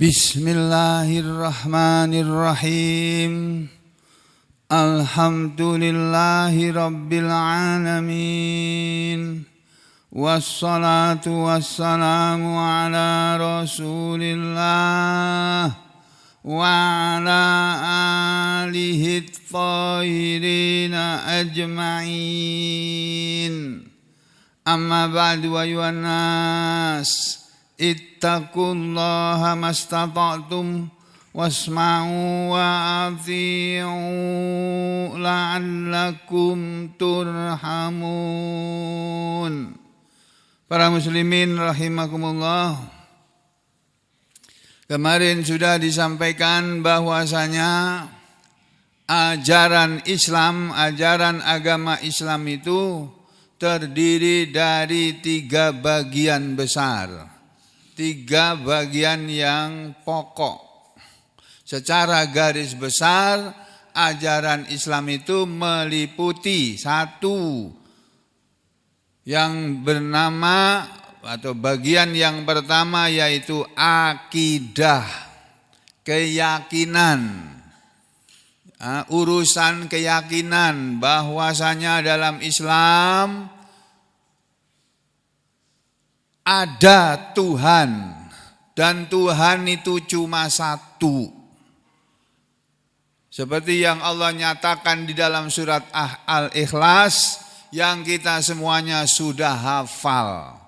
Bismillahirrahmanirrahim. Alhamdulillahi rabbil alamin. Wassalatu wassalamu ala rasulillah wa ala alihi thahirina ajma'in. Amma ba'du wa ayuhan nas, ittaqullaha mastata'tum wasma'u wa ati'u la'allakum turhamun. Para muslimin rahimakumullah, kemarin sudah disampaikan bahwasanya ajaran Islam, ajaran agama Islam itu terdiri dari 3 bagian besar, 3 bagian yang pokok. Secara garis besar, ajaran Islam itu meliputi 1 yang bernama atau bagian yang pertama yaitu akidah, keyakinan. Urusan keyakinan bahwasanya dalam Islam ada Tuhan dan Tuhan itu cuma 1. Seperti yang Allah nyatakan di dalam surat Al-Ikhlas yang kita semuanya sudah hafal.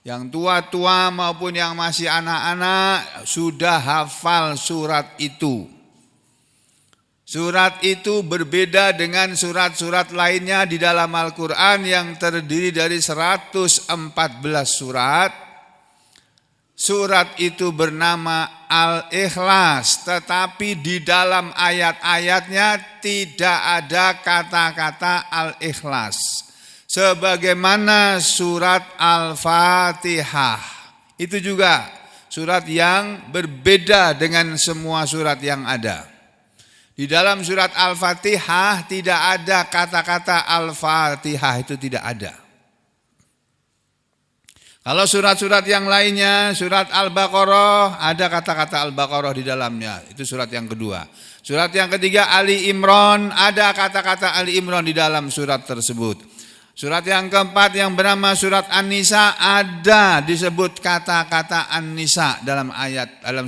Yang tua-tua maupun yang masih anak-anak sudah hafal surat itu. Surat itu berbeda dengan surat-surat lainnya di dalam Al-Quran yang terdiri dari 114 surat. Surat itu bernama Al-Ikhlas, tetapi di dalam ayat-ayatnya tidak ada kata-kata Al-Ikhlas. Sebagaimana surat Al-Fatihah. Itu juga surat yang berbeda dengan semua surat yang ada. Di dalam surat Al-Fatihah tidak ada kata-kata Al-Fatihah, itu tidak ada. Kalau surat-surat yang lainnya, surat Al-Baqarah ada kata-kata Al-Baqarah di dalamnya, itu surat yang kedua. Surat yang ketiga Ali Imran, ada kata-kata Ali Imran di dalam surat tersebut. Surat yang keempat yang bernama surat An-Nisa ada disebut kata-kata An-Nisa dalam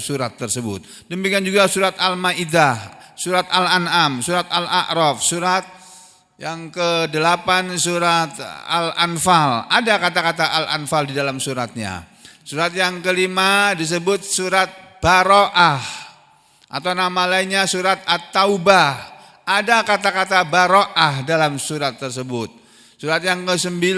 surat tersebut. Demikian juga surat Al-Maidah, surat Al-An'am, surat Al-A'raf, surat yang ke-8 surat Al-Anfal. Ada kata-kata Al-Anfal di dalam suratnya. Surat yang ke-5 disebut surat Baro'ah atau nama lainnya surat At-Taubah. Ada kata-kata Baro'ah dalam surat tersebut. Surat yang ke-10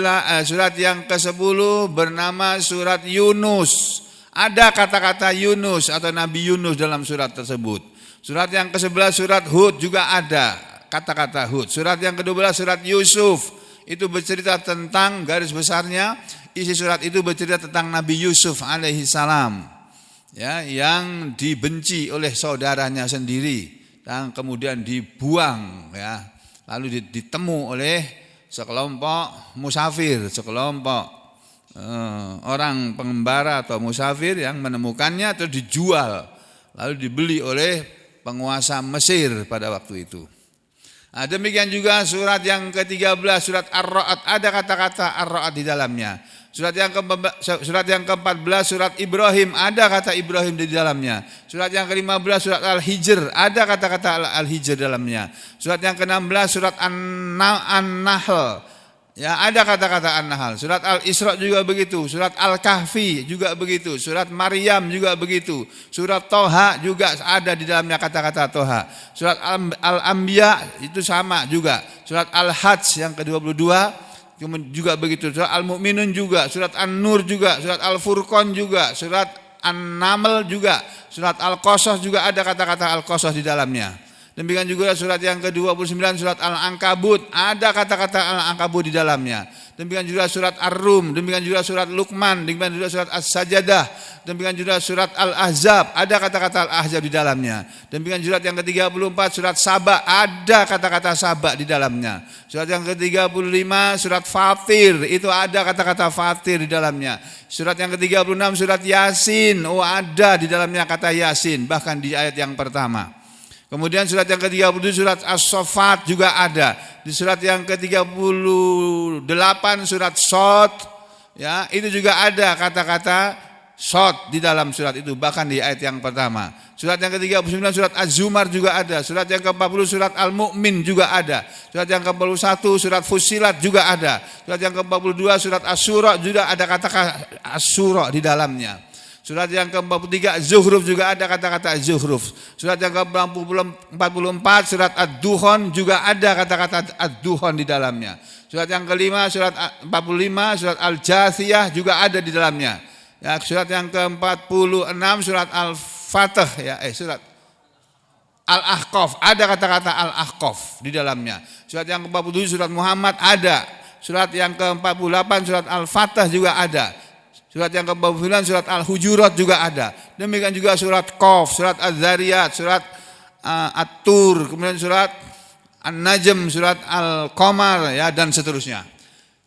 bernama surat Yunus. Ada kata-kata Yunus atau Nabi Yunus dalam surat tersebut. Surat yang ke-11 surat Hud juga ada kata-kata Hud. Surat yang ke-12 surat Yusuf. Itu bercerita tentang, garis besarnya isi surat itu bercerita tentang Nabi Yusuf alaihi salam. Ya, yang dibenci oleh saudaranya sendiri dan kemudian dibuang, ya. Lalu ditemu oleh sekelompok musafir, sekelompok orang pengembara atau musafir yang menemukannya atau dijual, lalu dibeli oleh penguasa Mesir pada waktu itu. Nah, demikian juga surat yang ke-13 surat Ar-Ra'd, ada kata-kata Ar-Ra'd di dalamnya. Surat yang ke-14 surat Ibrahim, ada kata Ibrahim di dalamnya. Surat yang ke-15 surat Al-Hijr, ada kata-kata Al-Hijr dalamnya. Surat yang ke-16 surat An-Nahl, ya, ada kata-kata An-Nahl. Surat Al-Isra juga begitu, surat Al-Kahfi juga begitu, surat Maryam juga begitu, surat Toha juga ada di dalamnya kata-kata Toha. Surat Al-Anbiya itu sama juga. Surat Al-Hajj yang ke-22 juga begitu, surat Al-Mu'minun juga, surat An-Nur juga, surat Al-Furqan juga, surat An-Naml juga, surat Al-Qasas juga ada kata-kata Al-Qasas di dalamnya. Demikian juga surat yang ke-29 surat Al-Ankabut, ada kata-kata Al-Ankabut di dalamnya. Demikian juga surat Ar-Rum, demikian juga surat Luqman, demikian juga surat As-Sajadah, demikian juga surat Al-Ahzab, ada kata-kata Al-Ahzab di dalamnya. Demikian surat yang ke-34 surat Saba, ada kata-kata Saba di dalamnya. Surat yang ke-35 surat Fatir, itu ada kata-kata Fatir di dalamnya. Surat yang ke-36 surat Yasin, ada di dalamnya kata Yasin, bahkan di ayat yang pertama. Kemudian surat yang ke-37 surat As-Saffat juga ada. Di surat yang ke-38 surat Shad, ya, itu juga ada kata-kata Shad di dalam surat itu, bahkan di ayat yang pertama. Surat yang ke-39 surat Az-Zumar juga ada. Surat yang ke-40 surat Al-Mu'min juga ada. Surat yang ke-41 surat Fussilat juga ada. Surat yang ke-42 surat Asy-Syura juga ada kata-kata Asy-Syura di dalamnya. Surat yang ke-43 Zuhruf juga ada kata-kata Zuhruf. Surat yang ke-44 surat Ad-Duhan juga ada kata-kata Ad-Duhan di dalamnya. Surat yang kelima surat 45 surat Al-Jathiyah juga ada di dalamnya. Ya, surat yang ke-46 surat Al-Fatih, ya, surat Al-Ahqaf, ada kata-kata Al-Ahqaf di dalamnya. Surat yang ke-47 surat Muhammad ada. Surat yang ke-48 surat Al-Fatih juga ada. Surat yang ke-49 surat Al-Hujurat juga ada. Demikian juga surat Qaf, surat Az-Zariyat, surat At-Tur, kemudian surat An-Najm, surat Al-Qamar, ya, dan seterusnya.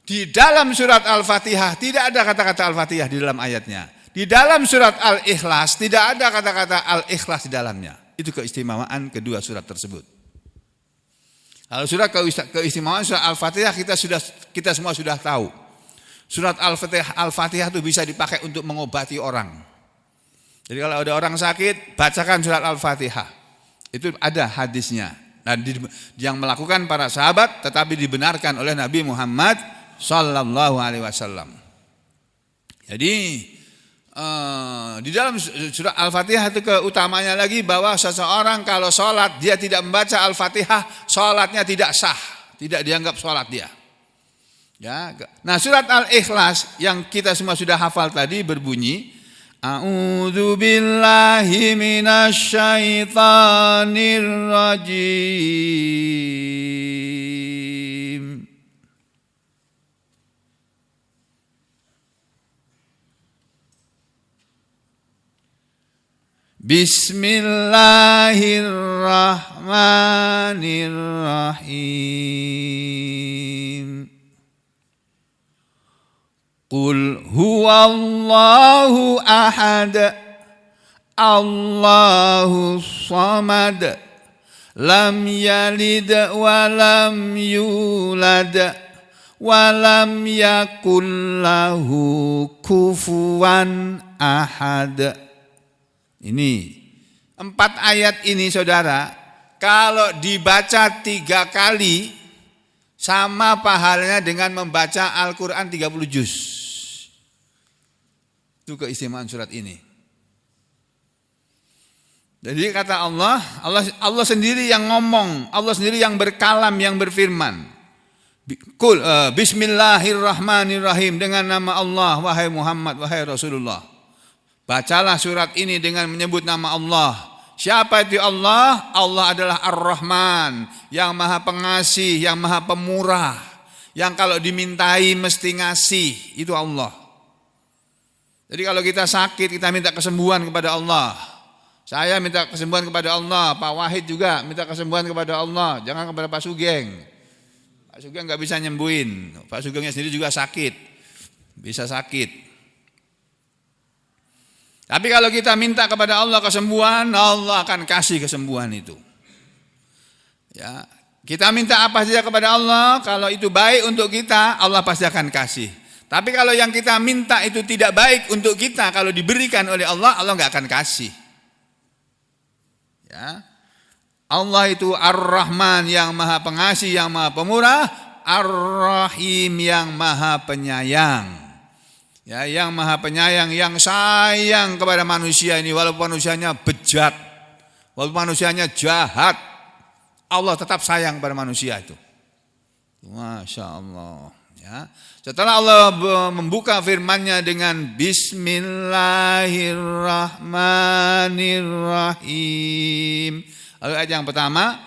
Di dalam surat Al-Fatihah tidak ada kata-kata Al-Fatihah di dalam ayatnya. Di dalam surat Al-Ikhlas tidak ada kata-kata Al-Ikhlas di dalamnya. Itu keistimewaan kedua surat tersebut. Kalau surat keistimewaan surat Al-Fatihah kita semua sudah tahu. Surat Al-Fatihah itu bisa dipakai untuk mengobati orang. Jadi kalau ada orang sakit, bacakan surat Al-Fatihah. Itu ada hadisnya. Nah, yang melakukan para sahabat, tetapi dibenarkan oleh Nabi Muhammad Sallallahu Alaihi Wasallam. Jadi di dalam surat Al-Fatihah itu keutamanya lagi bahwa seseorang kalau sholat dia tidak membaca Al-Fatihah, sholatnya tidak sah, tidak dianggap sholat dia. Ya, nah surat Al-Ikhlas yang kita semua sudah hafal tadi berbunyi A'udzu billahi minasyaitonir rajim. Bismillahirrahmanirrahim. Qul huwallahu ahad, Allahu samad, lam yalid wa lam yulad wa lam yakul lahu kufuwan ahad. Ini 4 ayat ini saudara, kalau dibaca 3 kali sama pahalanya dengan membaca Al-Quran 30 juz. Itu keistimewaan surat ini. Jadi kata Allah sendiri yang ngomong, Allah sendiri yang berkalam, yang berfirman. Bismillahirrahmanirrahim, dengan nama Allah, wahai Muhammad, wahai Rasulullah. Bacalah surat ini dengan menyebut nama Allah. Siapa itu Allah? Allah adalah Ar-Rahman, yang maha pengasih, yang maha pemurah, yang kalau dimintai mesti ngasih, itu Allah. Jadi kalau kita sakit, kita minta kesembuhan kepada Allah. Saya minta kesembuhan kepada Allah, Pak Wahid juga minta kesembuhan kepada Allah, jangan kepada Pak Sugeng. Pak Sugeng gak bisa nyembuhin, Pak Sugengnya sendiri juga sakit, bisa sakit. Tapi kalau kita minta kepada Allah kesembuhan, Allah akan kasih kesembuhan itu. Ya, kita minta apa saja kepada Allah, kalau itu baik untuk kita, Allah pasti akan kasih. Tapi kalau yang kita minta itu tidak baik untuk kita, kalau diberikan oleh Allah, Allah nggak akan kasih. Ya, Allah itu Ar-Rahman, yang maha pengasih, yang maha pemurah, Ar-Rahim, yang maha penyayang. Ya, yang maha penyayang, yang sayang kepada manusia ini, walaupun manusianya bejat, walaupun manusianya jahat, Allah tetap sayang pada manusia itu. Masya Allah. Ya. Setelah Allah membuka firman-Nya dengan Bismillahirrahmanirrahim, Lalu ayat yang pertama,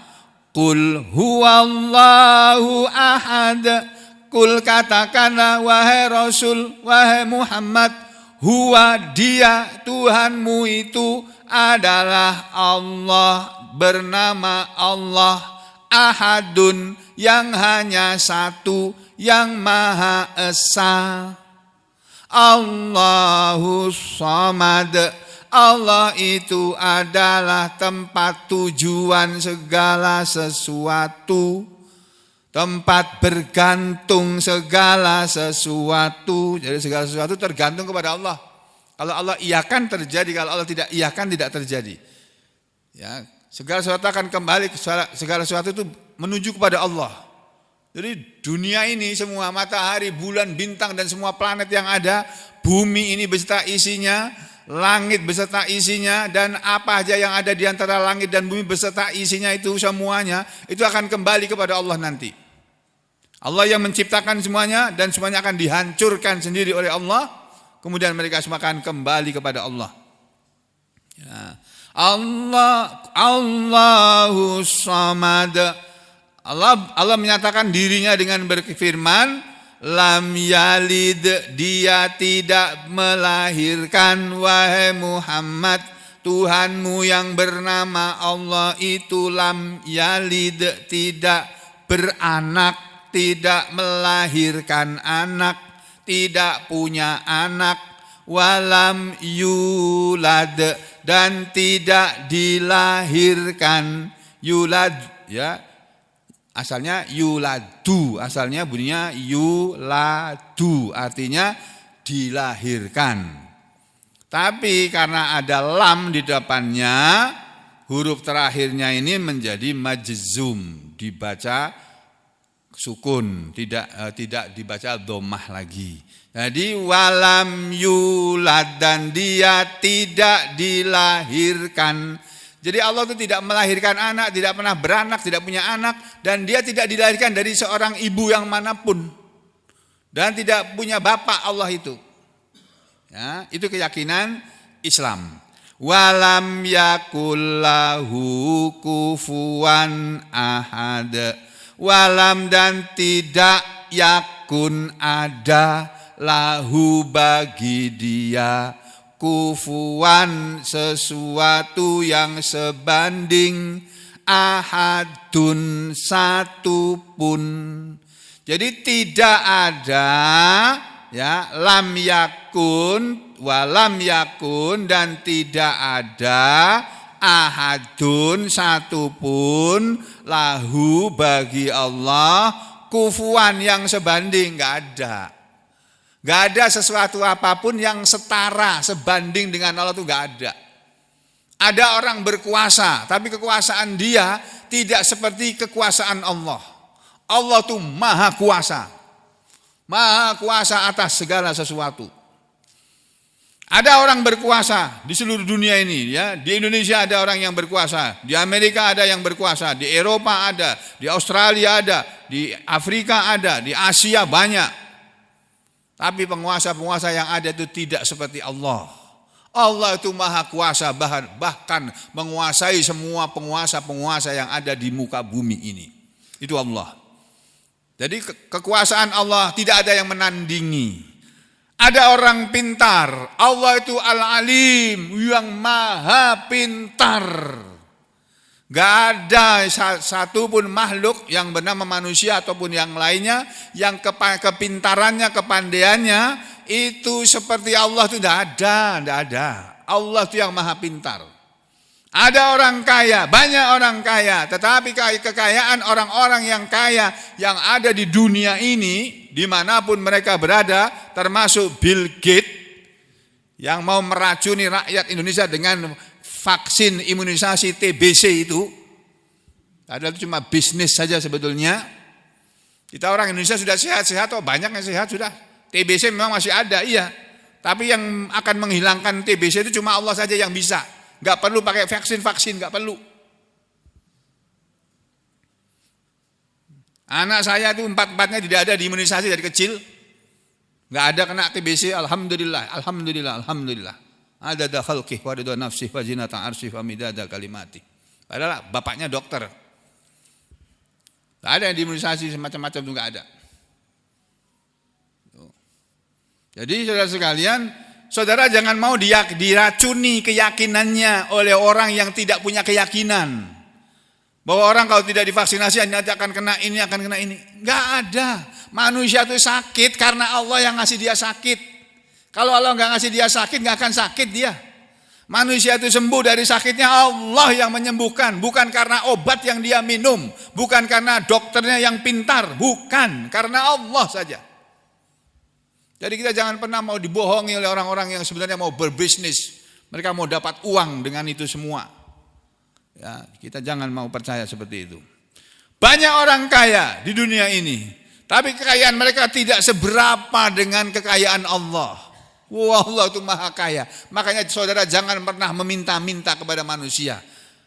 Qul huwallahu ahad. Qul katakanlah wahai Rasul, wahai Muhammad, huwa dia Tuhanmu itu adalah Allah, bernama Allah, ahadun yang hanya satu, yang Maha Esa. Allahu Samad. Allah itu adalah tempat tujuan segala sesuatu, tempat bergantung segala sesuatu. Jadi segala sesuatu tergantung kepada Allah. Kalau Allah iakan terjadi, kalau Allah tidak iakan tidak terjadi. Ya, segala sesuatu akan kembali, segala sesuatu itu menuju kepada Allah. Jadi dunia ini semua, matahari, bulan, bintang dan semua planet yang ada, bumi ini beserta isinya, langit beserta isinya, dan apa aja yang ada di antara langit dan bumi beserta isinya itu semuanya, itu akan kembali kepada Allah nanti. Allah yang menciptakan semuanya dan semuanya akan dihancurkan sendiri oleh Allah, kemudian mereka semua akan kembali kepada Allah. Ya. Allahu Samad. Allah menyatakan dirinya dengan berfirman, lam yalid, dia tidak melahirkan, wahai Muhammad, Tuhanmu yang bernama Allah itu lam yalid, tidak beranak, tidak melahirkan anak, tidak punya anak, walam yulad, dan tidak dilahirkan. Yulad, ya, asalnya yuladu, asalnya bunyinya yuladu, artinya dilahirkan. Tapi karena ada lam di depannya, huruf terakhirnya ini menjadi majzum, dibaca sukun, tidak dibaca dhammah lagi. Jadi walam yulad, dan dia tidak dilahirkan. Jadi Allah itu tidak melahirkan anak, tidak pernah beranak, tidak punya anak, dan dia tidak dilahirkan dari seorang ibu yang manapun, dan tidak punya bapak Allah itu. Ya, itu keyakinan Islam. Walam yakullahu kufuwan ahad. Walam, dan tidak yakun ada, lahu bagi dia, kufuwan sesuatu yang sebanding, ahadun satu pun. Jadi tidak ada, ya, lam yakun, walam yakun, dan tidak ada ahadun satu pun, lahu bagi Allah, kufuwan yang sebanding, enggak ada. Enggak ada sesuatu apapun yang setara, sebanding dengan Allah itu enggak ada. Ada orang berkuasa, tapi kekuasaan dia tidak seperti kekuasaan Allah. Allah itu maha kuasa. Maha kuasa atas segala sesuatu. Ada orang berkuasa di seluruh dunia ini, ya. Di Indonesia ada orang yang berkuasa, di Amerika ada yang berkuasa, di Eropa ada, di Australia ada, di Afrika ada, di Asia banyak. Tapi penguasa-penguasa yang ada itu tidak seperti Allah. Allah itu maha kuasa, bahkan menguasai semua penguasa-penguasa yang ada di muka bumi ini. Itu Allah. Jadi kekuasaan Allah tidak ada yang menandingi. Ada orang pintar, Allah itu Al-Alim, yang maha pintar. Gak ada satupun makhluk yang bernama manusia ataupun yang lainnya yang kepintarannya, kepandaiannya itu seperti Allah itu tidak ada. Allah itu yang maha pintar. Ada orang kaya, banyak orang kaya, tetapi kekayaan orang-orang yang kaya yang ada di dunia ini, dimanapun mereka berada, termasuk Bill Gates yang mau meracuni rakyat Indonesia dengan vaksin imunisasi TBC itu, padahal itu cuma bisnis saja sebetulnya. Kita orang Indonesia sudah sehat-sehat, banyak yang sehat sudah. TBC memang masih ada, iya, tapi yang akan menghilangkan TBC itu cuma Allah saja yang bisa. Gak perlu pakai vaksin, gak perlu. Anak saya itu 4-4-nya tidak ada diimunisasi dari kecil. Gak ada kena TBC, alhamdulillah. Ada khalqih wa ridha nafsih wa zinata arsyih wa midada kalimati. Padahal bapaknya dokter. Tidak ada yang diimunisasi semacam-macam itu nggak ada. Jadi saudara sekalian, saudara jangan mau diracuni keyakinannya oleh orang yang tidak punya keyakinan. Bahwa orang kalau tidak divaksinasi nanti akan kena ini, akan kena ini. Enggak ada. Manusia itu sakit karena Allah yang ngasih dia sakit. Kalau Allah enggak ngasih dia sakit, enggak akan sakit dia. Manusia itu sembuh dari sakitnya Allah yang menyembuhkan. Bukan karena obat yang dia minum. Bukan karena dokternya yang pintar. Bukan, karena Allah saja. Jadi kita jangan pernah mau dibohongi oleh orang-orang yang sebenarnya mau berbisnis. Mereka mau dapat uang dengan itu semua. Ya, kita jangan mau percaya seperti itu. Banyak orang kaya di dunia ini, tapi kekayaan mereka tidak seberapa dengan kekayaan Allah. Wah, Allah itu maha kaya. Makanya saudara jangan pernah meminta-minta kepada manusia.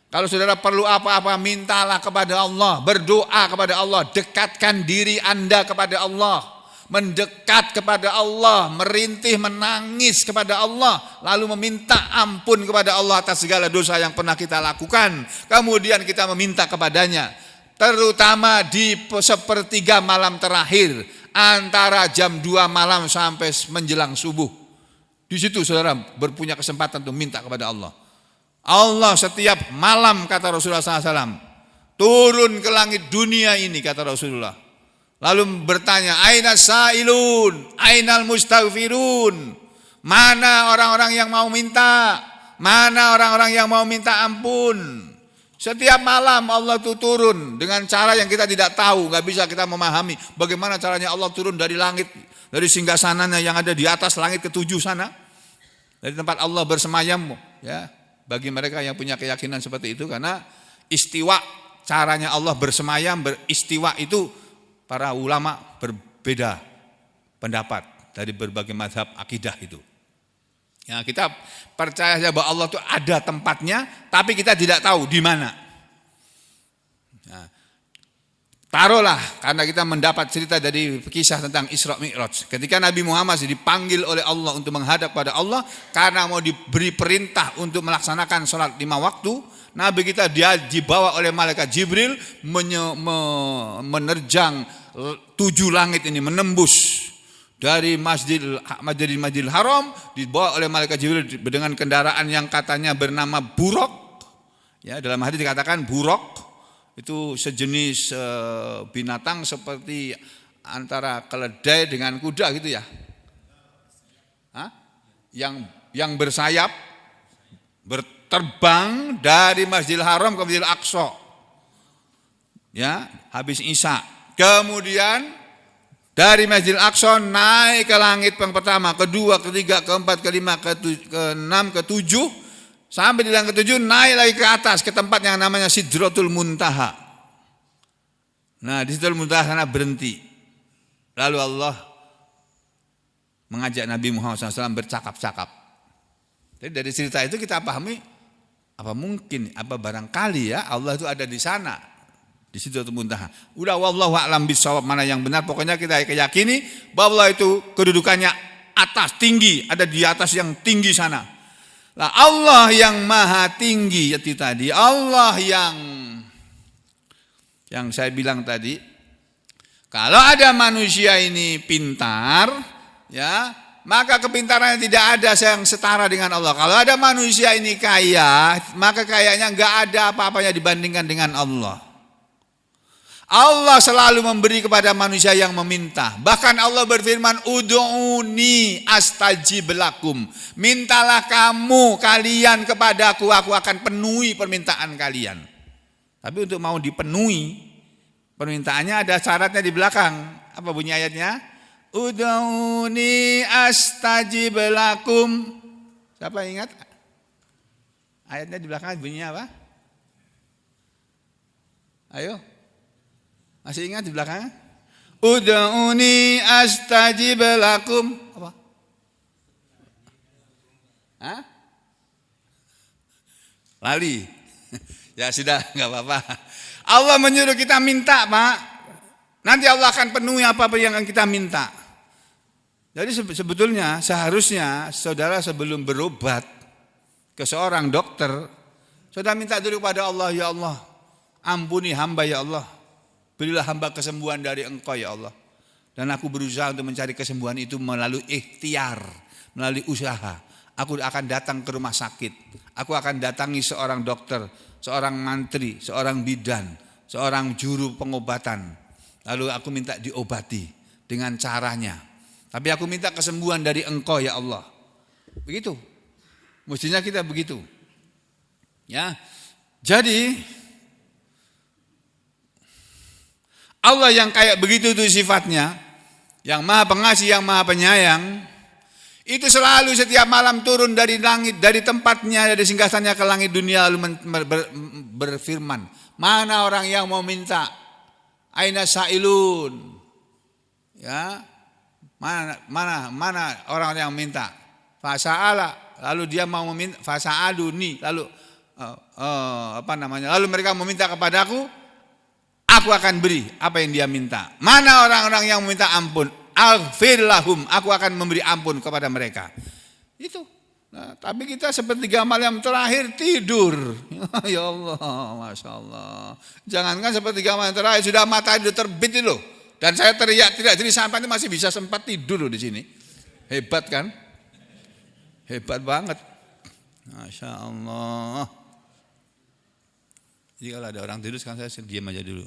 Kalau saudara perlu apa-apa, mintalah kepada Allah. Berdoa kepada Allah. Dekatkan diri Anda kepada Allah. Mendekat kepada Allah, merintih, menangis kepada Allah, lalu meminta ampun kepada Allah atas segala dosa yang pernah kita lakukan. Kemudian kita meminta kepadanya, terutama di sepertiga malam terakhir, antara jam 2 malam sampai menjelang subuh. Di situ saudara berpunya kesempatan untuk minta kepada Allah. Allah setiap malam, kata Rasulullah SAW, turun ke langit dunia ini, kata Rasulullah. Lalu bertanya, aina sa'ilun, ainal mustaghfirun. Mana orang-orang yang mau minta? Mana orang-orang yang mau minta ampun? Setiap malam Allah itu turun dengan cara yang kita tidak tahu, nggak bisa kita memahami bagaimana caranya Allah turun dari langit, dari singgasananya yang ada di atas langit ke-7 sana, dari tempat Allah bersemayam. Ya, bagi mereka yang punya keyakinan seperti itu, karena istiwa, caranya Allah bersemayam, beristiwa itu para ulama berbeda pendapat dari berbagai mazhab akidah itu. Ya, kita percaya saja bahwa Allah itu ada tempatnya, tapi kita tidak tahu di mana. Nah, taruhlah karena kita mendapat cerita dari kisah tentang Isra Mi'raj. Ketika Nabi Muhammad dipanggil oleh Allah untuk menghadap pada Allah karena mau diberi perintah untuk melaksanakan sholat 5 waktu, Nabi kita dia dibawa oleh malaikat Jibril menerjang 7 langit ini, menembus dari Masjidil Haram, dibawa oleh malaikat Jibril dengan kendaraan yang katanya bernama buraq. Ya, dalam hadis dikatakan buraq itu sejenis binatang seperti antara keledai dengan kuda gitu ya. Hah? Yang bersayap, berterbang dari Masjidil Haram ke Masjidil Aqsa. Ya, habis Isya. Kemudian dari Masjidil Aqsa naik ke langit yang pertama, kedua, ketiga, keempat, kelima, keenam, ketujuh, sampai di langit ke-7 naik lagi ke atas ke tempat yang namanya Sidratul Muntaha. Nah, di Sidratul Muntaha sana berhenti. Lalu Allah mengajak Nabi Muhammad SAW bercakap-cakap. Jadi dari cerita itu kita pahami, apa mungkin, apa barangkali ya Allah itu ada di sana, di Sidratul Muntaha. Udah wallahu a'lam bishawab, mana yang benar, pokoknya kita yakini bahwa Allah itu kedudukannya atas, tinggi, ada di atas yang tinggi sana. Lah Allah yang maha tinggi itu tadi, Allah yang saya bilang tadi, kalau ada manusia ini pintar, ya, maka kepintarannya tidak ada yang setara dengan Allah. Kalau ada manusia ini kaya, maka kayaknya enggak ada apa-apanya dibandingkan dengan Allah. Allah selalu memberi kepada manusia yang meminta. Bahkan Allah berfirman, ud'uni astajib lakum. Mintalah kalian kepadaku, aku akan penuhi permintaan kalian. Tapi untuk mau dipenuhi permintaannya ada syaratnya di belakang. Apa bunyi ayatnya? Ud'uni astajib lakum. Siapa ingat? Ayatnya di belakang bunyinya apa? Ayo. Masih ingat di belakang? Ud'uni astajib lakum. Apa? Hah? Lali. Ya sudah, enggak apa-apa. Allah menyuruh kita minta, Pak. Nanti Allah akan penuhi apa-apa yang kita minta. Jadi sebetulnya seharusnya saudara sebelum berobat ke seorang dokter, Saudara minta dulu kepada Allah, ya Allah, ampuni hamba ya Allah. Berilah hamba kesembuhan dari Engkau ya Allah. Dan aku berusaha untuk mencari kesembuhan itu melalui ikhtiar, melalui usaha. Aku akan datang ke rumah sakit. Aku akan datangi seorang dokter, seorang mantri, seorang bidan, seorang juru pengobatan. Lalu aku minta diobati dengan caranya. Tapi aku minta kesembuhan dari Engkau ya Allah. Begitu. Mestinya kita begitu. Ya. Jadi Allah yang kayak begitu itu sifatnya, yang Maha Pengasih, yang Maha Penyayang, itu selalu setiap malam turun dari langit, dari tempatnya, dari singgasannya ke langit dunia, lalu berfirman, mana orang yang mau minta? Aina sa'ilun? Ya, mana orang yang minta? Fasa'ala, lalu dia mau meminta, fasa'aluni, lalu lalu mereka meminta kepadaku, aku akan beri apa yang dia minta. Mana orang-orang yang meminta ampun? Aghfir lahum, aku akan memberi ampun kepada mereka. Itu. Nah, tapi kita sepertiga malam terakhir tidur. Ya Allah, Masya Allah. Jangankan sepertiga malam terakhir, sudah matahari sudah terbit itu loh. Dan saya teriak-teriak, jadi sampai ini masih bisa sempat tidur loh di sini. Hebat kan? Hebat banget. Masya Allah. Jadi kalau ada orang tidur sekarang saya diam aja dulu.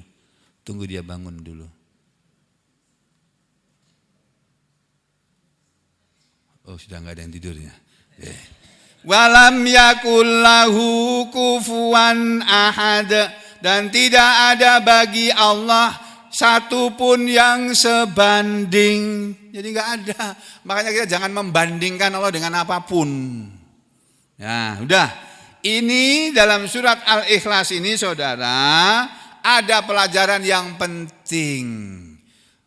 Tunggu dia bangun dulu. Oh, sudah enggak ada yang tidurnya. Walam yakul lahu kufuwan ahad, dan tidak ada bagi Allah satupun yang sebanding. Jadi enggak ada. Makanya kita jangan membandingkan Allah dengan apapun. Ya, udah. Ini dalam surat Al-Ikhlas ini saudara, ada pelajaran yang penting.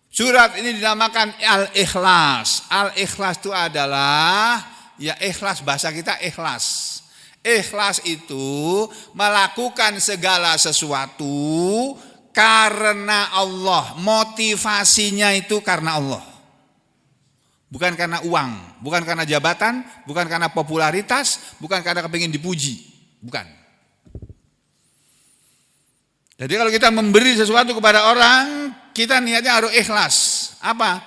Surat ini dinamakan Al-Ikhlas. Al-Ikhlas itu adalah, ya ikhlas, bahasa kita ikhlas. Ikhlas itu melakukan segala sesuatu karena Allah. Motivasinya itu karena Allah. Bukan karena uang, bukan karena jabatan, bukan karena popularitas, bukan karena kepingin dipuji. Bukan. Jadi kalau kita memberi sesuatu kepada orang, kita niatnya harus ikhlas. Apa?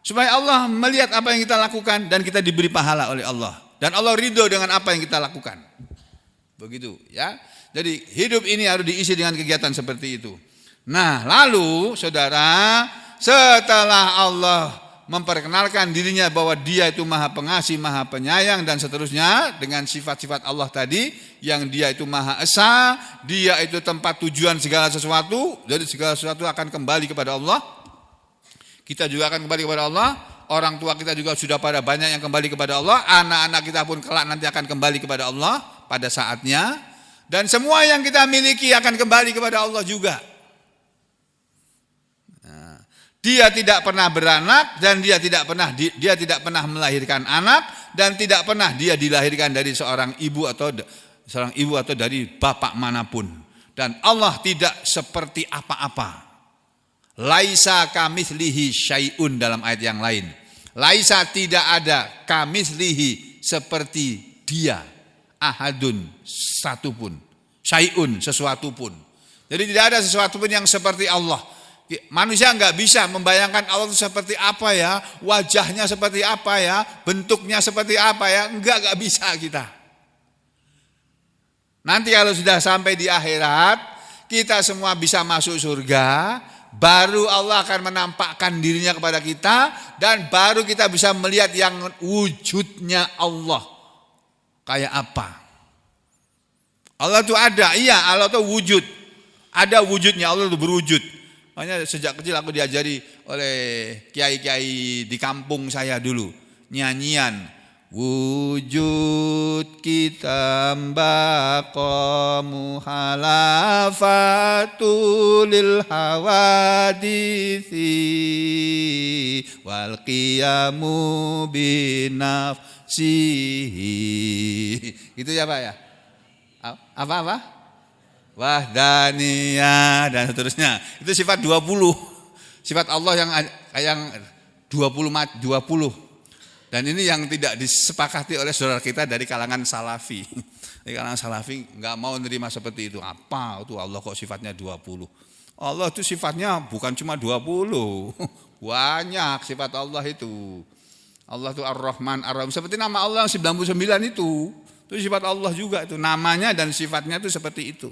Supaya Allah melihat apa yang kita lakukan dan kita diberi pahala oleh Allah. Dan Allah ridho dengan apa yang kita lakukan. Begitu ya. Jadi hidup ini harus diisi dengan kegiatan seperti itu. Nah lalu saudara, setelah Allah memperkenalkan dirinya bahwa dia itu Maha Pengasih, Maha Penyayang dan seterusnya dengan sifat-sifat Allah tadi, yang dia itu Maha Esa, dia itu tempat tujuan segala sesuatu, jadi segala sesuatu akan kembali kepada Allah. Kita juga akan kembali kepada Allah, orang tua kita juga sudah pada banyak yang kembali kepada Allah, anak-anak kita pun kelak nanti akan kembali kepada Allah pada saatnya, dan semua yang kita miliki akan kembali kepada Allah juga. Dia tidak pernah beranak dan dia tidak pernah melahirkan anak dan tidak pernah dia dilahirkan dari seorang ibu atau dari bapak manapun. Dan Allah tidak seperti apa-apa. Laisa kamitslihi syai'un dalam ayat yang lain. Laisa tidak ada kamitslihi seperti dia, ahadun satupun, syai'un sesuatu pun. Jadi tidak ada sesuatu pun yang seperti Allah. Manusia enggak bisa membayangkan Allah itu seperti apa ya, wajahnya seperti apa ya, bentuknya seperti apa ya, enggak bisa kita. Nanti kalau sudah sampai di akhirat, kita semua bisa masuk surga, baru Allah akan menampakkan dirinya kepada kita, dan baru kita bisa melihat yang wujudnya Allah kayak apa. Allah itu ada, iya Allah itu wujud, ada wujudnya, Allah itu berwujud. Makanya sejak kecil aku diajari oleh kiai-kiai di kampung saya dulu nyanyian wujud kita mbaqamu halafatul hawadisi wal qiyamu binafsihi. Itu ya Pak ya? Apa? Wahdaniyah dan seterusnya. Itu sifat 20. Sifat Allah yang 20. Dan ini yang tidak disepakati oleh saudara kita dari kalangan salafi. Karena Salafi nggak mau nerima seperti itu. Apa itu Allah kok sifatnya 20? Allah itu sifatnya bukan cuma 20. Banyak sifat Allah itu. Allah itu Ar-Rahman, Ar-Rahim. Seperti nama Allah yang 99 itu. Itu sifat Allah juga itu. Namanya dan sifatnya itu seperti itu.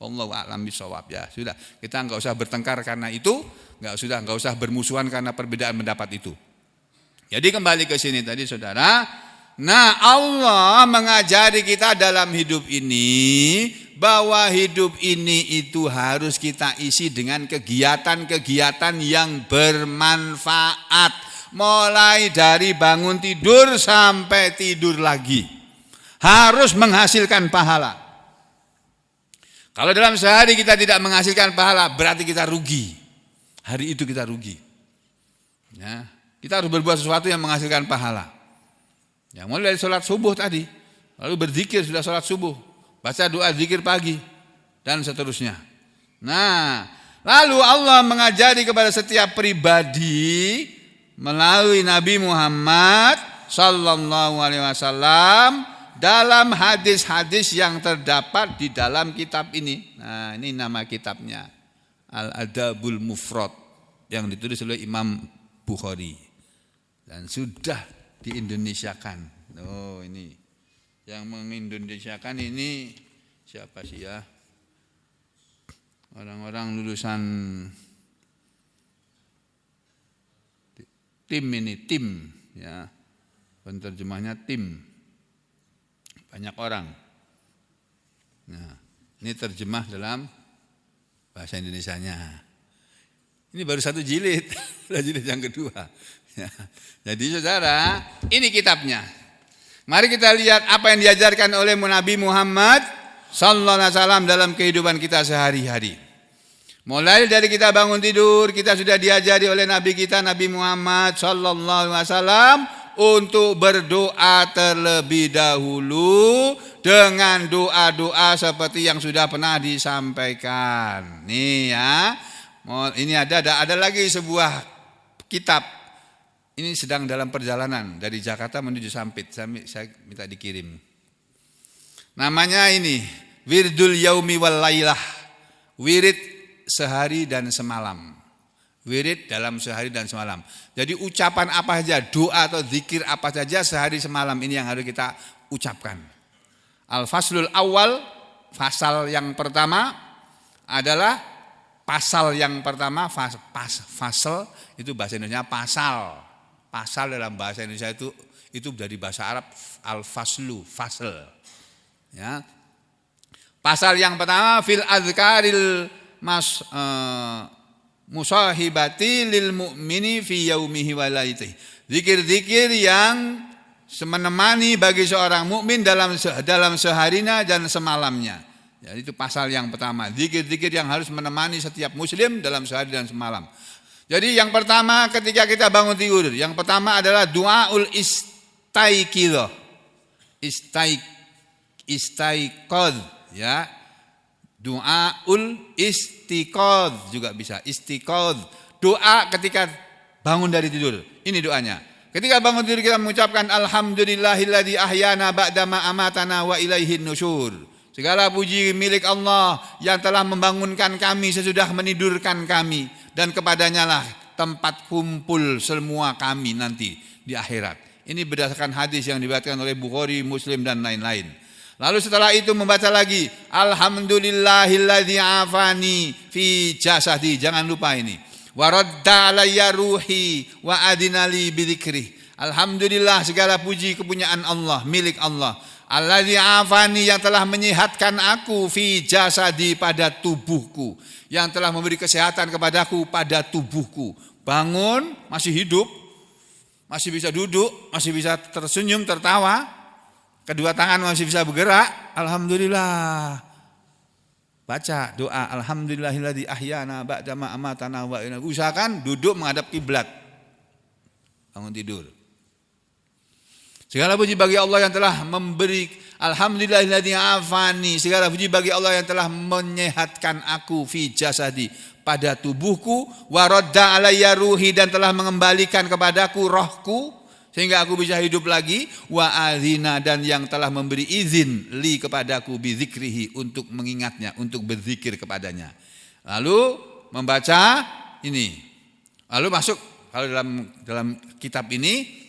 Wallahu a'lam bishawab, ya. Sudah, kita nggak usah bertengkar karena itu, nggak usah bermusuhan karena perbedaan pendapat itu. Jadi kembali ke sini tadi saudara. Nah, Allah mengajari kita dalam hidup ini bahwa hidup ini itu harus kita isi dengan kegiatan-kegiatan yang bermanfaat, mulai dari bangun tidur sampai tidur lagi. Harus menghasilkan pahala. Kalau dalam sehari kita tidak menghasilkan pahala, berarti kita rugi. Hari itu kita rugi. Ya, kita harus berbuat sesuatu yang menghasilkan pahala. Ya, mulai dari sholat subuh tadi, lalu berzikir sudah sholat subuh, baca doa zikir pagi, dan seterusnya. Nah, lalu Allah mengajari kepada setiap pribadi melalui Nabi Muhammad sallallahu alaihi wasallam dalam hadis-hadis yang terdapat di dalam kitab ini. Nah, ini nama kitabnya, Al-Adabul Mufrad, yang ditulis oleh Imam Bukhari dan sudah diindonesiakan. Oh, ini yang mengindonesiakan ini siapa sih ya? Orang-orang lulusan tim ya. Penerjemahnya tim. Banyak orang. Nah, ini terjemah dalam bahasa Indonesianya. Ini baru satu jilid, jilid yang kedua. Ya. Jadi saudara, ini kitabnya. Mari kita lihat apa yang diajarkan oleh Nabi Muhammad sallallahu alaihi wasallam dalam kehidupan kita sehari-hari. Mulai dari kita bangun tidur, kita sudah diajari oleh Nabi kita Nabi Muhammad sallallahu alaihi wasallam untuk berdoa terlebih dahulu dengan doa-doa seperti yang sudah pernah disampaikan. Nih ya. Ini ada lagi sebuah kitab. Ini sedang dalam perjalanan dari Jakarta menuju Sampit. Saya minta dikirim. Namanya ini Wirdul Yaumi wal Lailah. Wirid sehari dan semalam. Wirid dalam sehari dan semalam. Jadi ucapan apa saja, doa atau zikir apa saja sehari semalam ini yang harus kita ucapkan. Al-Faslul Awal, fasal yang pertama adalah pasal yang pertama, fasal itu bahasa Indonesia pasal. Pasal dalam bahasa Indonesia itu dari bahasa Arab al-faslu, fasal. Ya. Pasal yang pertama fil azkaril musahibati lil mu'mini fi yaumihi wa lailatihi. Zikir-zikir yang menemani bagi seorang mukmin dalam seharinya dan semalamnya. Jadi itu pasal yang pertama, zikir-zikir yang harus menemani setiap muslim dalam sehari dan semalam. Jadi yang pertama ketika kita bangun tidur, yang pertama adalah du'aul istaiqidhah. Istaiqadh ya. Du'aul istiqadh juga bisa. Istiqadh, doa ketika bangun dari tidur. Ini doanya. Ketika bangun tidur kita mengucapkan alhamdulillahilladzi ahyana ba'dama amatana wa ilaihin nusyur. Segala puji milik Allah yang telah membangunkan kami sesudah menidurkan kami. Dan kepadanya lah tempat kumpul semua kami nanti di akhirat. Ini berdasarkan hadis yang diriwayatkan oleh Bukhari, Muslim dan lain-lain. Lalu setelah itu membaca lagi alhamdulillahilladzi afani fi jasadi. Jangan lupa ini. Wa radda alayya ruhi wa adinali bidzikri. Alhamdulillah segala puji kepunyaan Allah, milik Allah. Alladzi afani yang telah menyehatkan aku fi jasadi pada tubuhku, yang telah memberi kesehatan kepadaku pada tubuhku. Bangun masih hidup, masih bisa duduk, masih bisa tersenyum, tertawa, kedua tangan masih bisa bergerak. Alhamdulillah. Baca doa alhamdulillahilladzi ahyana ba'dama amatana wa ilaihi. Usahakan duduk menghadap kiblat. Bangun tidur. Segala puji bagi Allah yang telah memberi, alhamdulillahilladzi afani, segala puji bagi Allah yang telah menyehatkan aku fi jasadi, pada tubuhku, wa radda alayya ruhi, dan telah mengembalikan kepadaku rohku. sehingga aku bisa hidup lagi, wa adzina, dan yang telah memberi izin li kepadaku bizikrihi, untuk mengingatnya, untuk berzikir kepadanya. Lalu membaca ini. Lalu masuk, kalau dalam kitab ini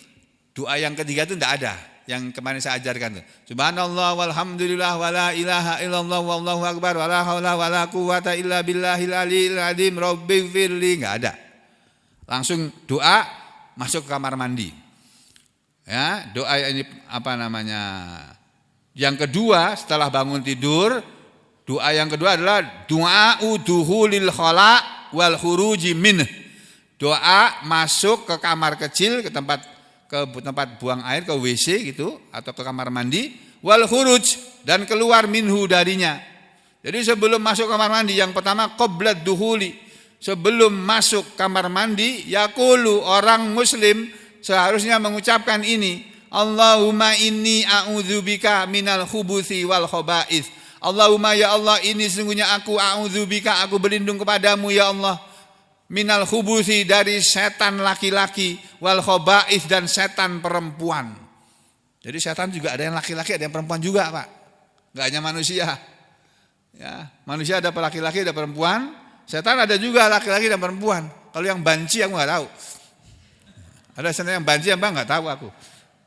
doa yang ketiga itu tidak ada, yang kemarin saya ajarkan tuh. Subhanallah walhamdulillah wala ilaha illallah wallahu akbar wala haula wala quwata illa billahil aliyil azim rabbighfirli, enggak ada. Langsung doa masuk ke kamar mandi. Ya, doa ini apa namanya? Yang kedua setelah bangun tidur, doa yang kedua adalah doa duhulil khala wal khuruji min. Doa masuk ke kamar kecil, ke tempat buang air, ke WC gitu, atau ke kamar mandi, wal khuruj, dan keluar minhu darinya. Jadi sebelum masuk kamar mandi, yang pertama qoblat duhuli, sebelum masuk kamar mandi, yaqulu, orang muslim seharusnya mengucapkan ini, Allahumma inni a'udzubika minal khubuthi wal khaba'ith. Allahumma, ya Allah, ini sesungguhnya aku a'udzubika, aku berlindung kepadamu ya Allah, minal khubuthi, dari setan laki-laki, wal khaba'ith, dan setan perempuan. Jadi setan juga ada yang laki-laki, ada yang perempuan juga, Pak. Enggak hanya manusia. Ya, manusia ada laki-laki, ada perempuan. Setan ada juga laki-laki dan perempuan. Kalau yang banci aku enggak tahu. Ada setan yang banci apa enggak tahu aku.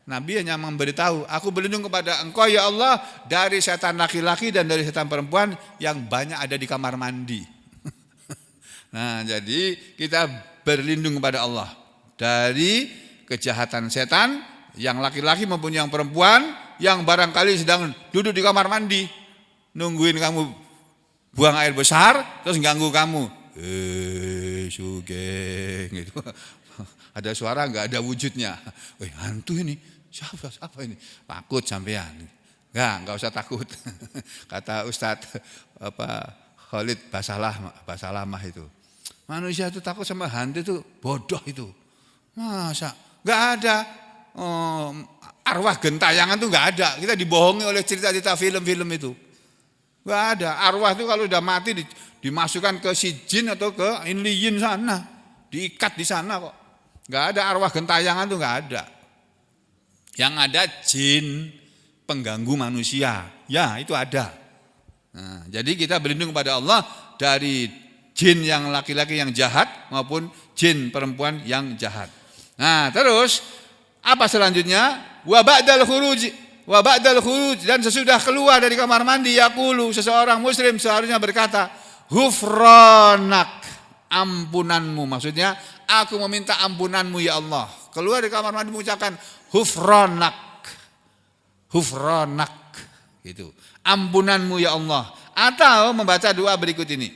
Nabi hanya memberitahu, aku berlindung kepada engkau ya Allah dari setan laki-laki dan dari setan perempuan yang banyak ada di kamar mandi. Nah, jadi kita berlindung kepada Allah dari kejahatan setan yang laki-laki maupun yang perempuan yang barangkali sedang duduk di kamar mandi nungguin kamu buang air besar terus ganggu kamu. Sugeng gitu. Ada suara enggak ada wujudnya. Hantu ini. Siapa ini? Takut sampean. Enggak usah takut. Kata Ustadz Khalid Basalamah itu. Manusia itu takut sama hantu itu bodoh itu. Masa? Enggak ada. Arwah gentayangan itu enggak ada. Kita dibohongi oleh cerita-cerita film-film itu. Enggak ada. Arwah itu kalau sudah mati dimasukkan ke si jin atau ke inliyin sana. Diikat di sana kok. Enggak ada arwah gentayangan itu enggak ada. Yang ada jin pengganggu manusia. Ya, itu ada. Nah, jadi kita berlindung kepada Allah dari jin yang laki-laki yang jahat maupun jin perempuan yang jahat. Nah, terus apa selanjutnya? Wa ba'dal khuruj, dan sesudah keluar dari kamar mandi yaqulu, seseorang muslim seharusnya berkata, "Ghufranak," ampunanmu, maksudnya aku meminta ampunanmu ya Allah. Keluar dari kamar mandi mengucapkan ghufranak gitu. Ampunanmu ya Allah. Atau membaca doa berikut ini.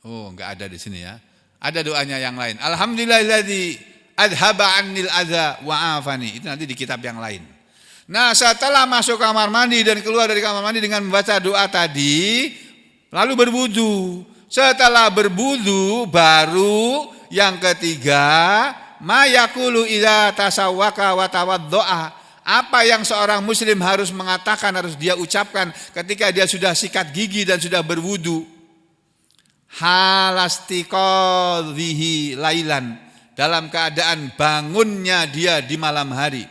Oh, enggak ada di sini ya. Ada doanya yang lain. Alhamdulillahilladzi adhaba 'annil adza wa afani. Itu nanti di kitab yang lain. Nah, setelah masuk kamar mandi dan keluar dari kamar mandi dengan membaca doa tadi, lalu berwudu. Setelah berwudu baru yang ketiga, ma yaqulu idza tasawwaka wa tawaddoa. Apa yang seorang muslim harus mengatakan, harus dia ucapkan ketika dia sudah sikat gigi dan sudah berwudu. Halastiqadhihi lailan, dalam keadaan bangunnya dia di malam hari.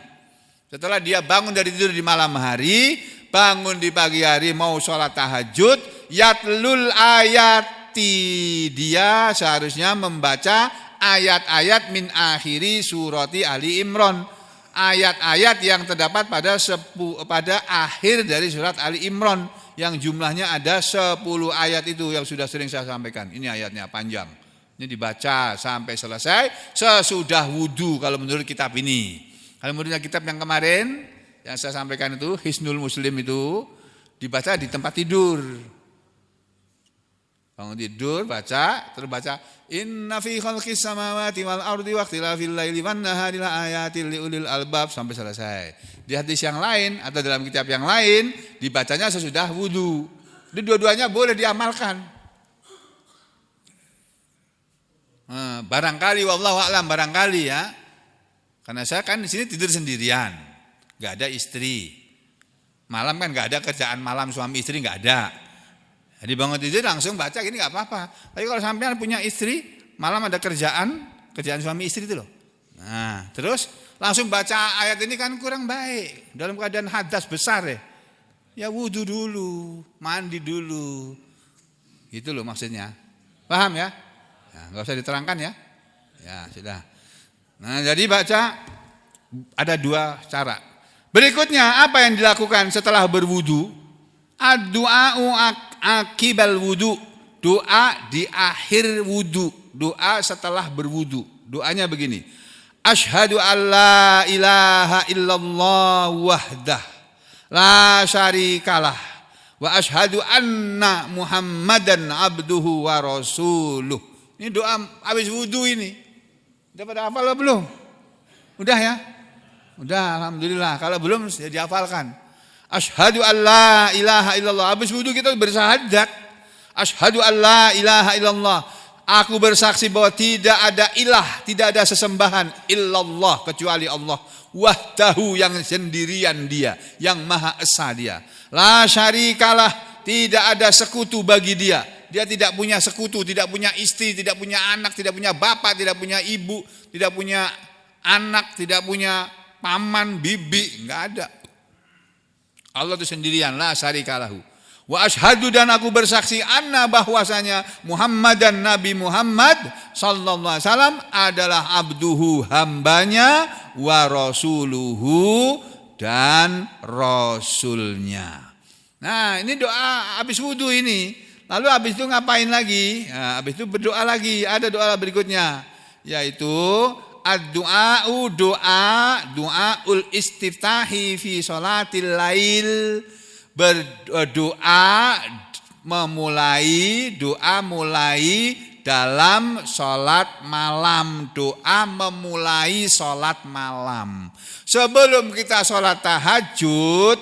Setelah dia bangun dari tidur di malam hari, bangun di pagi hari mau sholat tahajud, yatlul ayati, dia seharusnya membaca ayat-ayat min akhiri surati Ali Imran, ayat-ayat yang terdapat pada akhir dari surat Ali Imran, yang jumlahnya ada 10 ayat itu yang sudah sering saya sampaikan. Ini ayatnya panjang. Ini dibaca sampai selesai sesudah wudu kalau menurut kitab ini. Kalau menurut kitab yang kemarin yang saya sampaikan itu Hisnul Muslim itu dibaca di tempat tidur. Bangun tidur baca, terus baca inna fi khalqis samawati wal ardi waqtilafil laili wan nahari laayatil liulil albab sampai selesai. Di hadis yang lain atau dalam kitab yang lain dibacanya sesudah wudu. Ini dua-duanya boleh diamalkan. Barangkali wallahu a'lam, barangkali ya. Karena saya kan di sini tidur sendirian. Enggak ada istri. Malam kan enggak ada kerjaan malam suami istri enggak ada. Jadi bangun tidur langsung baca gini enggak apa-apa. Tapi kalau sampean punya istri, malam ada kerjaan suami istri itu loh. Nah, terus langsung baca ayat ini kan kurang baik. Dalam keadaan hadas besar ya. Ya wudu dulu, mandi dulu. Gitu loh maksudnya. Paham ya? Ya, nggak usah diterangkan ya. Ya, sudah. Nah, jadi baca ada dua cara. Berikutnya apa yang dilakukan setelah berwudu? Ad-du'a'u akibal wudu. Doa di akhir wudu. Doa setelah berwudu. Doanya begini. Asyhadu an la ilaha illallah wahdah la syarikalah wa asyhadu anna Muhammadan abduhu wa rasuluh. Ini doa habis wudu ini. Udah pada hafal atau belum? Udah ya? Udah, alhamdulillah. Kalau belum ya dihafalkan. Asyhadu an la ilaha illallah. Habis wudu kita bersyahadat. Asyhadu an la ilaha illallah. Aku bersaksi bahwa tidak ada ilah, tidak ada sesembahan illallah kecuali Allah. Wahdahu yang sendirian dia, yang maha esa dia. La syarikalah, tidak ada sekutu bagi dia. Dia tidak punya sekutu, tidak punya istri, tidak punya anak, tidak punya bapak, tidak punya ibu, tidak punya anak, tidak punya paman, bibi, enggak ada. Allah itu sendirian, la syarikalahu. Wa asyhadu dan aku bersaksi anna bahwasanya Muhammad dan Nabi Muhammad sallallahu alaihi wasallam adalah abduhu hambanya wa rasuluhu dan rasulnya. Nah, ini doa habis wudu ini. Lalu habis itu ngapain lagi? Nah, habis itu berdoa lagi. Ada doa berikutnya yaitu ad-du'a'u du'aul istiftahi fi sholatil lail. Berdoa mulai dalam sholat malam. Doa memulai sholat malam. Sebelum kita sholat tahajud,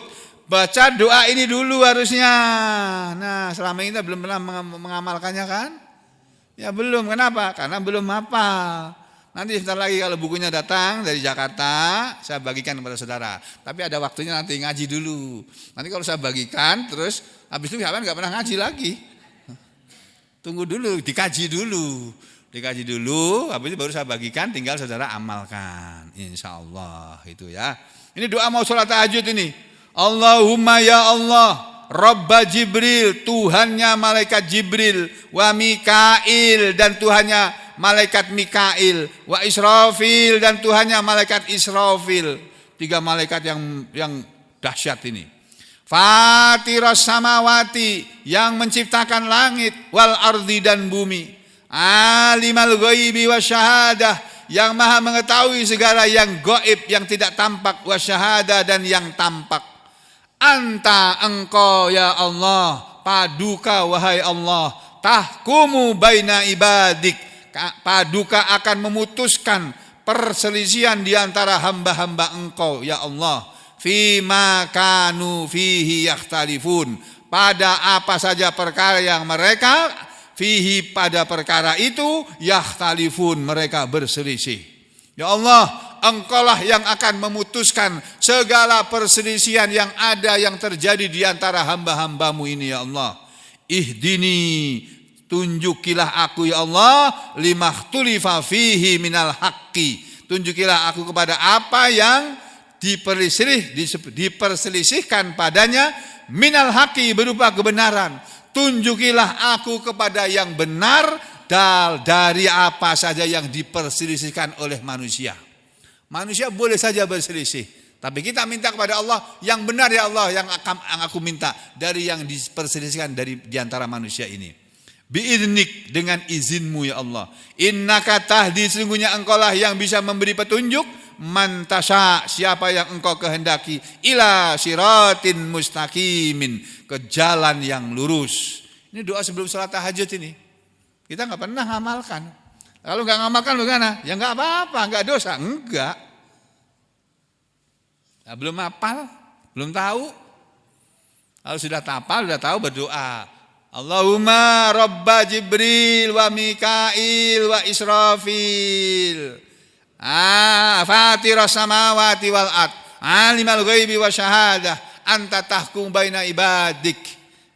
baca doa ini dulu harusnya. Nah, selama ini kita belum pernah mengamalkannya kan? Ya belum, kenapa? Karena belum hafal. Nanti sebentar lagi kalau bukunya datang dari Jakarta, saya bagikan kepada saudara. Tapi ada waktunya nanti ngaji dulu. Nanti kalau saya bagikan, terus habis itu kalian nggak pernah ngaji lagi. Tunggu dulu, dikaji dulu. Dikaji dulu, habis itu baru saya bagikan, tinggal saudara amalkan. Insya Allah itu ya. Ini doa mau sholat tahajud ini. Allahumma ya Allah, Rabba Jibril, Tuhannya malaikat Jibril, wa Mikail dan Tuhannya malaikat Mikail, wa Israfil dan Tuhannya malaikat Israfil. 3 malaikat yang dahsyat ini. Fatiras samawati, yang menciptakan langit, wal ardi dan bumi. Alimal ghaibi wasyahadah, yang maha mengetahui segala yang gaib, yang tidak tampak, wasyahadah dan yang tampak. Anta engkau ya Allah, paduka wahai Allah, tahkumu baina ibadik, paduka akan memutuskan perselisihan di antara hamba-hamba engkau ya Allah. Fima kanu fihi yakhtalifun, pada apa saja perkara yang mereka fihi pada perkara itu yakhtalifun mereka berselisih. Ya Allah, engkaulah yang akan memutuskan segala perselisihan yang ada yang terjadi di antara hamba-hambamu ini ya Allah. Ihdini, tunjukilah aku ya Allah, limakhtulifa fihi minal haqqi. Tunjukilah aku kepada apa yang diperselisihkan padanya minal haqqi berupa kebenaran. Tunjukilah aku kepada yang benar dari apa saja yang diperselisihkan oleh manusia. Manusia boleh saja berselisih, tapi kita minta kepada Allah yang benar ya Allah, yang aku minta dari yang diperselisihkan di antara manusia ini. Biiznik, dengan izinmu ya Allah. Innaka tahdi, sesungguhnya engkaulah yang bisa memberi petunjuk, man tasya, siapa yang engkau kehendaki, ila siratin mustaqimin, ke jalan yang lurus. Ini doa sebelum sholat tahajud ini. Kita nggak pernah ngamalkan. Kalau nggak ngamalkan bagaimana? Ya nggak apa-apa, nggak dosa, enggak. Nah, belum hafal, belum tahu. Kalau sudah hafal, sudah tahu, berdoa. Allahumma Rabba Jibril wa Mikail wa Israfil. Fatiras samawati wal ard. Alimal ghaibi wa syahadah. Anta tahkum baina ibadik.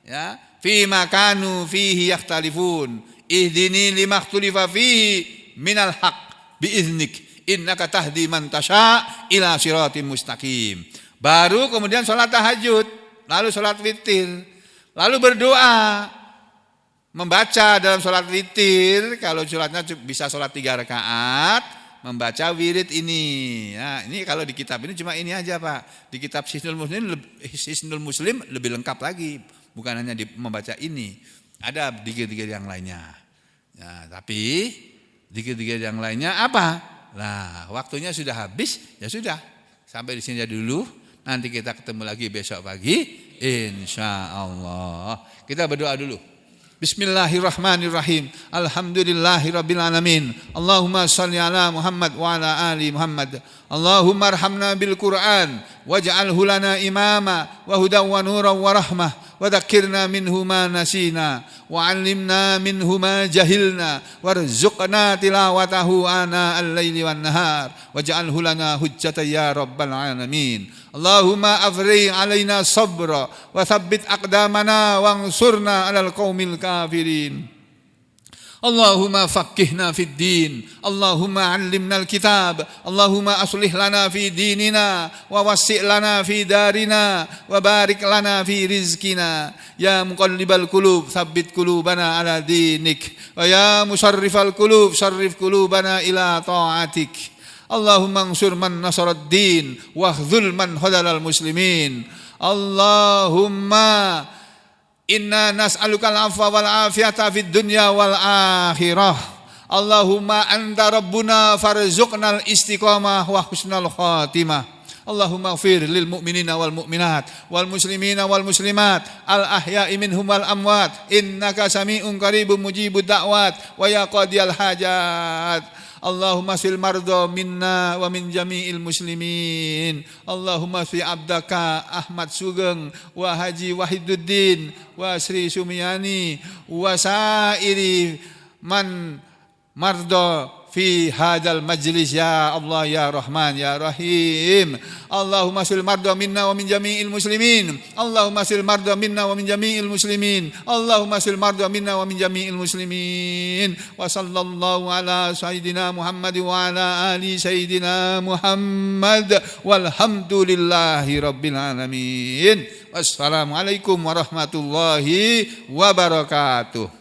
Ya, fima kanu fihi yakhtalifun. Ihdini limakhtulifa fihi minal haq biiznik. innaka tahdi man tasya ila siratim mustaqim. Baru kemudian sholat tahajud, lalu sholat witir, lalu berdoa, membaca dalam sholat witir. Kalau sholatnya bisa sholat 3 rakaat, membaca wirid ini. Nah, ini kalau di kitab ini cuma ini aja Pak. Di kitab Hisnul Muslim lebih lengkap lagi. Bukan hanya membaca ini. Ada dikir-dikir yang lainnya. Nah, tapi dikir-dikir yang lainnya apa? Nah, waktunya sudah habis, ya sudah. Sampai di sini dulu. Nanti kita ketemu lagi besok pagi. Insya Allah. Kita berdoa dulu. Bismillahirrahmanirrahim. Alhamdulillahirabbil alamin. Allahumma shalli ala Muhammad wa ala ali Muhammad. Allahumma arhamna bil Qur'an waj'alhu lana imama wa hudan wa nuran wa rahmah wa dzakkirna minhu ma nasina wa 'allimna minhu ma jahilna warzuqna tilawatahu ana al-laili wan nahar waj'alhu lana hujjatan ya rabbal alamin. Allahumma afri alaina sabra wa thabbit aqdamana wansurna 'alal qaumil kafirin. Allahumma faqqihna fid din, Allahumma 'allimna al-kitab, Allahumma aslih lana fi dinina wa wassi' lana fi darina wa barik lana fi rizqina. Ya muqallibal qulub tsabbit qulubana ala dinik wa ya musarrifal qulub sarrif qulubana ila ta'atik. Allahumma ansur man nasarad din wa khzul man khadalal muslimin. Allahumma inna nas'alukal afwa wal afiyata fid dunya wal akhirah. Allahumma anta rabbuna farzuqnal istiqamah wa husnal khatimah. Allahumma ighfir lil mu'minina wal mu'minat wal muslimina wal muslimat al ahya'i minhum wal amwat innaka sami'un qaribun mujibud da'wat wa ya qadiyal hajat. Allahumma sil mardo minna wa min jami'il muslimin. Allahumma fi abdaka Ahmad Sugeng wa Haji Wahiduddin wa Sri Sumiyani wa sairi man mardo fi hadal majlis ya Allah ya Rahman ya Rahim. Allahumma sil mardo minna wa min jami'il muslimin. Allahumma sil mardo minna wa min jami'il muslimin. Allahumma sil mardo minna wa min jami'il muslimin. Wa sallallahu ala sayyidina Muhammad wa ala ali sayyidina Muhammad walhamdulillahi rabbil alamin. Wassalamualaikum warahmatullahi wabarakatuh.